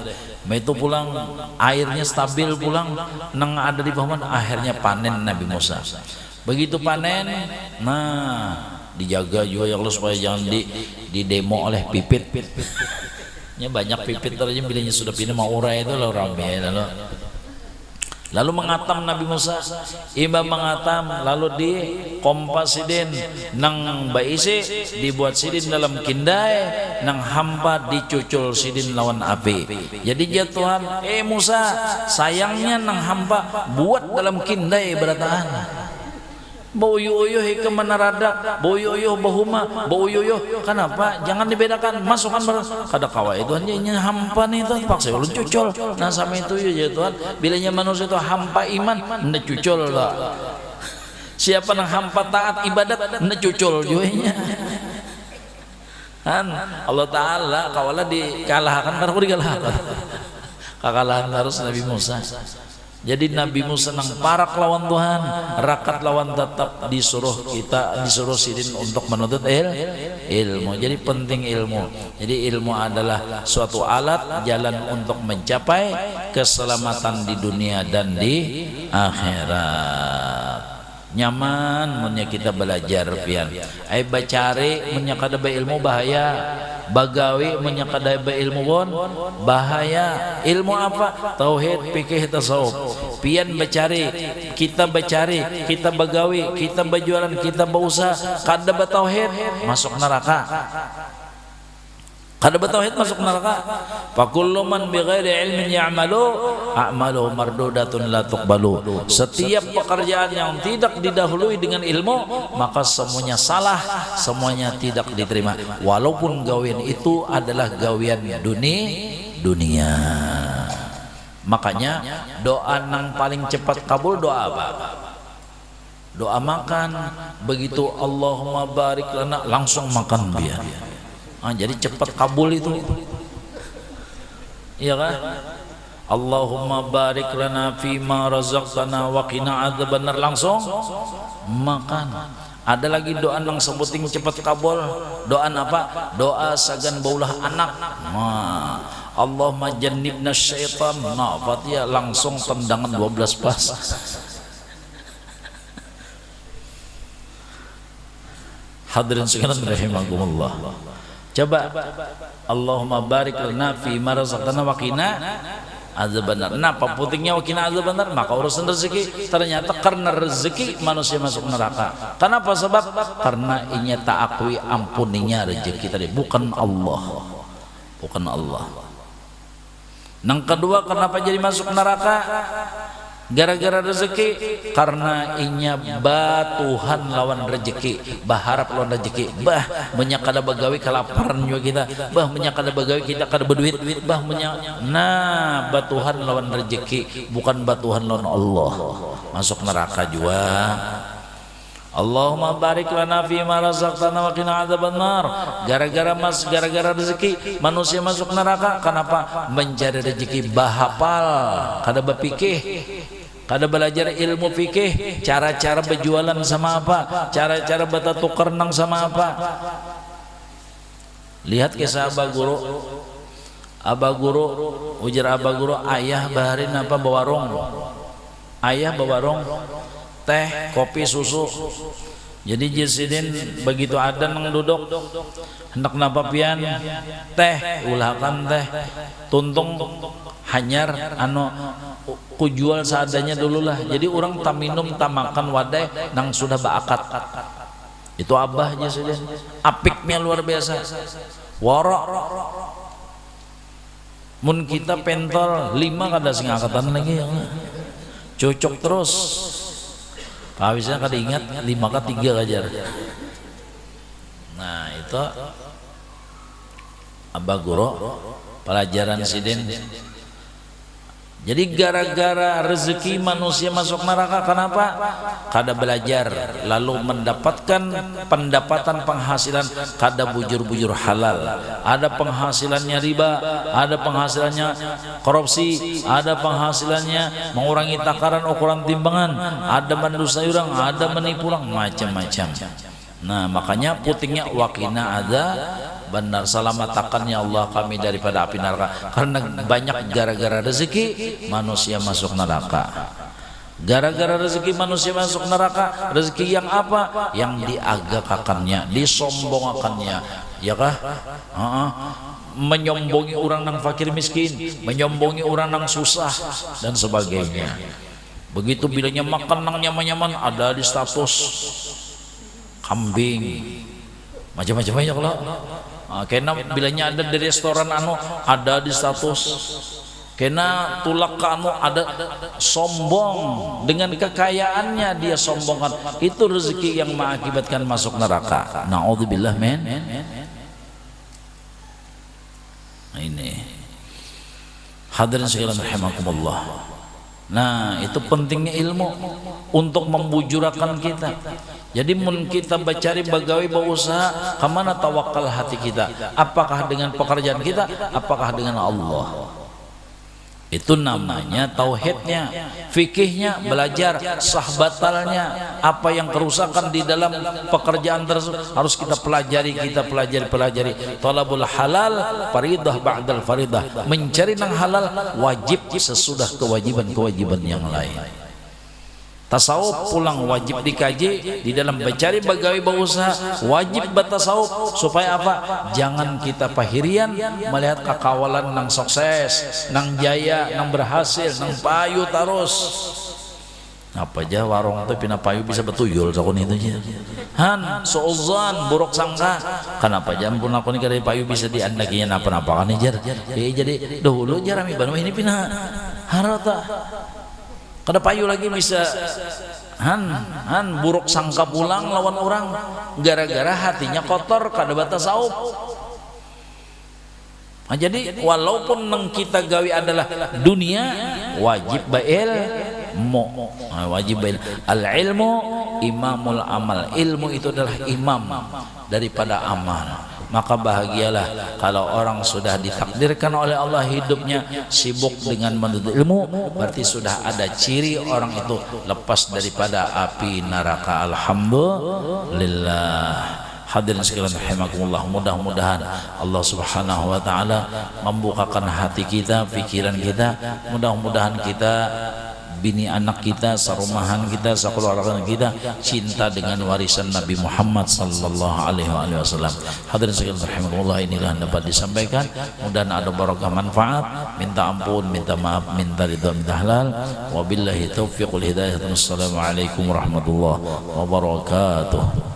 Itu pulang airnya stabil pulang nang ada di pahuman, akhirnya panen Nabi Musa. Begitu panen, nah dijaga juga ya Allah supaya jangan didemo oleh pipit. Nya banyak pipit terus bilangnya sudah pindah mau urai itu lo rame lalu mengatam Nabi Musa, imam mengatam, lalu di kompasidin nang baisi dibuat sidin dalam kindai, nang hampa dicucul sidin lawan api. Jadi ya Tuhan, Musa sayangnya nang hampa buat dalam kindai berataan. Bau yoyo ke menaradak, bau yoyo bahuma, bau yoyo. Kenapa? Jangan dibedakan, masukkan kada kawa itu hanya hampa nih Tuhan, paksa ulun cucul. Nah sama itu ya Tuhan, bilanya manusia itu hampa iman, ndak cucul lah. Siapa nang hampa taat ibadat, ndak cucul juga. Kan Allah Taala kawala dikalahkan karena dikalahkan. Kekalahan harus Nabi Musa. Jadi Nabi Musa nang parak lawan Tuhan, rakat lawan tetap disuruh sidin untuk menuntut ilmu. Jadi penting ilmu. Jadi ilmu adalah suatu alat jalan untuk mencapai keselamatan di dunia dan di akhirat. Nyaman munya kita belajar pian. Ai bacari munya kada ilmu bahaya. Bagawi munya kada ilmu pun bahaya. Ilmu apa? Tauhid, fikih, tasawuf. Pian bacari, kita bagawi, kita berjualan, kita berusaha, kada bertauhid masuk neraka. Kada bertauhid masuk neraka. Fa kullu man bighairi ilmin a'malu mardudatun la tuqbalu. Setiap pekerjaan yang tidak didahului dengan ilmu, maka semuanya salah, semuanya tidak diterima. Walaupun gawian itu adalah gawian dunia. Makanya doa nang paling cepat kabul doa apa? Doa makan. Begitu Allahumma barik lana langsung makan biar. Jadi cepat kabul itu. Iya kan? Allahumma barik lana fima razaqtana wa qina adzabannar, langsung makan. Ada lagi doa yang sebuting cepat kabul. Doa apa? Doa sagan baulah anak. Allahumma jannibna syaitan. Nah, Fatihah langsung tendangan 12 pas. Hadirin sekalian rahimakumullah. Coba Allahumma barik lana fi ma razaqtana wa qina adzabannar. Napa pentingnya wa qina adzabannar? Maka urusan rezeki ternyata karena rezeki manusia masuk neraka. Kenapa? Sebab karena inya tak akui ampuninya rezeki tadi, bukan Allah. Bukan Allah. Yang kedua, kenapa jadi masuk neraka? Gara-gara rezeki, karena inya Tuhan lawan rezeki, berharap lawan rezeki, menyakada bagawi kelaparan juga kita, menyakada bagawi kita kada berduit, nah Tuhan lawan rezeki, bukan Tuhan lawan Allah, masuk neraka juga. Allahumma barik lana fi ma razaqtana wa qina adzabannar. Gara-gara rezeki manusia masuk neraka. Kenapa? Mencari rezeki bahapal, kada berpikir, kada belajar ilmu fikih, cara-cara berjualan sama apa, cara-cara bertukar nang sama apa. Lihat kisah Abah Guru, ujar Abah Guru, ayah baharin apa bawarung, ayah bawarung teh, kopi, susu. Jadi Jasidin begitu ada nang duduk hendak napa pian teh ulakan teh tuntung hanyar anu ku jual seadanya dulu lah. Jadi orang tak minum tak makan wadai nang sudah baakat. Itu abah Jasidin, apiknya luar biasa. Warok mun kita pentol 5 kada sing angkatan lagi ya. Cocok terus. Pawisnya kada ingat 5 ka 3 ajar. Nah itu Abah Guru pelajaran sidin. Jadi gara-gara rezeki manusia masuk neraka, kenapa? Kada belajar lalu mendapatkan pendapatan penghasilan kada bujur-bujur halal. Ada penghasilannya riba, ada penghasilannya korupsi, ada penghasilannya mengurangi takaran ukuran timbangan, ada bandu sayurang, ada menipu orang, macam-macam. Nah makanya putingnya wakina ada benar selamatkan ya Allah kami daripada api neraka, karena banyak gara-gara rezeki manusia masuk neraka. Gara-gara rezeki manusia masuk neraka, rezeki yang apa? Yang diagakakannya, disombongakannya, ya kah? Menyombongi orang nang fakir miskin, menyombongi orang nang susah dan sebagainya. Begitu bilanya makan nang nyaman-nyaman ada di status kambing, macam-macam ya kalau. Kena bilanya ada di restoran anu ada di status, kena tulak ke anu ada, sombong dengan kekayaannya dia sombongkan. Itu rezeki yang mengakibatkan masuk neraka. Naudzubillah men. Nah, ini hadirin sekalian rahimakumullah. Nah itu pentingnya ilmu untuk membujurakan kita. Jadi mun kita bercari bagawi berusaha, kemana tawakal hati kita? Apakah dengan pekerjaan kita? Apakah dengan Allah? Itu namanya tauhidnya, fikihnya, belajar sah batalnya, apa yang kerusakan di dalam pekerjaan tersebut harus kita pelajari, pelajari. Talabul halal faridah ba'dal faridah, mencari nang halal wajib sesudah kewajiban yang lain. Tasawuf pulang wajib dikaji, di dalam mencari bagawi berusaha wajib bertasawuf supaya apa? Jangan kita pahirian melihat kekawalan nang sukses, nang jaya, nang berhasil, nang payu terus. Apa aja warung itu pina payu bisa betuyul sakun itu aja. Han suuzan buruk sangka. Kenapa jam pun aku ni kada payu bisa diandakinya napa-napa kan jar. Jadi dahulu jarami banu ini pina harata. Kada payu lagi bisa han buruk sangka pulang lawan orang gara-gara hatinya kotor kada batasawuf. Nah, jadi walaupun nang kita gawi adalah dunia wajib bail wajib bail al ilmu imamul amal, ilmu itu adalah imam daripada amal. Maka bahagialah kalau orang sudah ditakdirkan oleh Allah hidupnya sibuk dengan menuntut ilmu, berarti sudah ada ciri orang itu lepas daripada api neraka. Alhamdulillah. Hadirin sekalian rahimakumullah, mudah-mudahan Allah Subhanahu wa taala membukakan hati kita, pikiran kita, mudah-mudahan kita, bini anak kita, sarumahan kita, sakeluarga kita cinta dengan warisan Nabi Muhammad sallallahu alaihi wasallam. Hadirin sekalian rahimakumullah, inilah yang dapat disampaikan. Mudah ada barokah manfaat. Minta ampun, minta maaf, minta ridha, minta halal. Wabillahi taufiq wal hidayah. Wassalamualaikum warahmatullahi wabarakatuh.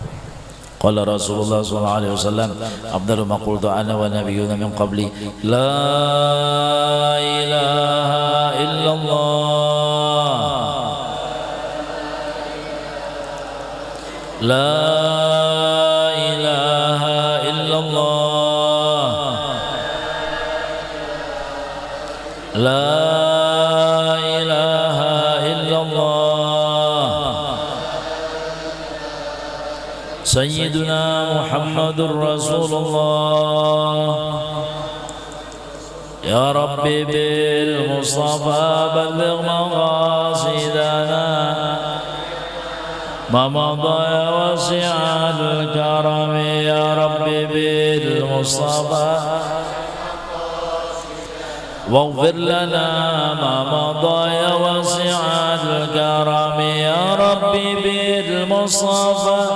Qala Rasulullah sallallahu alaihi wasallam, afdalu ma qultu ana wa nabiyyuna min qabli, la ilaha illallah, la ilaha illallah, la ilaha illallah. Sayyiduna Muhammadur Rasulullah. Ya Rabbi bil Mustafa balligh maqasidana ma madha ya wasi'al karam. Ya Rabbi bil Mustafa واغفر لنا ما مضى يا واسع الكرم. يا رب ربي بالمصطفى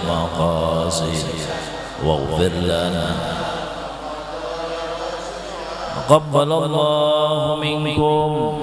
المقاصد واغفر لنا تقبل الله منكم